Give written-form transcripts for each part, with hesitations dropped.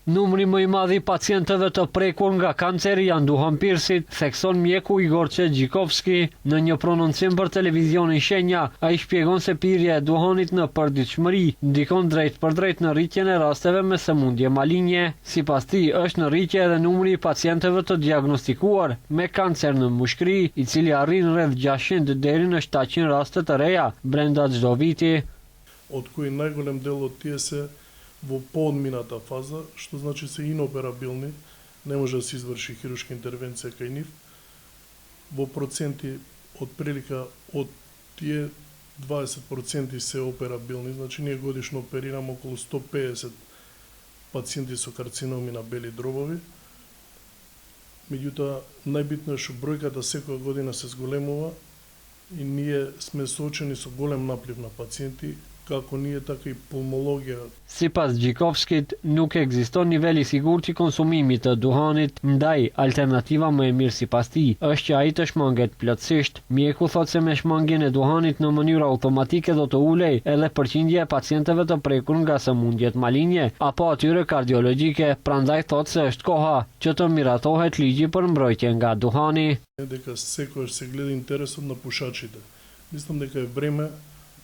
Numri më i madh i pacientëve të prekur nga kanceri janë duhanpirësit, thekson mjeku Igor Gjikovski në një prononcim për televizionin Shenja. Ai shpjegon se pirja e duhanit në përditshmëri ndikon drejt për drejt në rritjen e rasteve me sëmundje malinje. Sipas tij, është në rritje edhe numri i pacientëve të diagnostikuar me kancer në mushkëri, i cili arrin rreth 600 deri në 700 raste të reja brenda çdo viti. Од кои најголем дел од тие се во поодмината фаза, што значи се иноперабилни, не може да се изврши хируршка интервенција кај нив. Во проценти од прилика од тие 20% се операбилни, значи ние годишно оперираме околу 150 пациенти со карциноми на бели дробови. Меѓутоа, најбитно е што бројката секоја година се зголемува и ние сме соочени со голем наплив на пациенти, како ние, така и pulmologia. Sipas Gjikovskit, nuk ekziston nivel i sigurt i konsumimit të duhanit, ndaj alternativa më e mirë sipas tij është që ai të shmanget plotësisht. Mjeku thotë se me shmangjen e duhanit në mënyrë automatike do të ulej edhe përqindja e pacientëve të prekur nga sëmundjet malinje apo atyre kardiologjike, prandaj thotë se është koha që të miratohet ligji për mbrojtje nga duhani. Дека секогаш се гледа интересот на пушачите. Мислам дека е време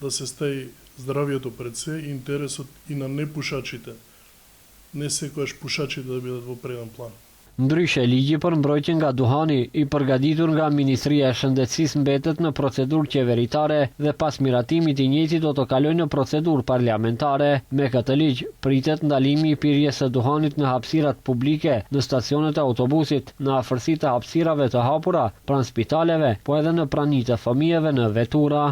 да се стави здравието пред се и интересот и на непушачите. Не секогаш пушачите да бидат во преден план. Ndryshe, ligji për mbrojtjen nga duhani i përgatitur nga Ministria e Shëndetësisë mbetet në procedurë qeveritare dhe pas miratimit i njëjti do të kalojë në procedurë parlamentare. Me këtë ligj pritet ndalimi i pirjes së duhanit në hapësirat publike, në stacionet e autobusit, në afërsi të hapësirave të hapura pranë spitaleve, po edhe në pranitë të fëmijëve në vetura.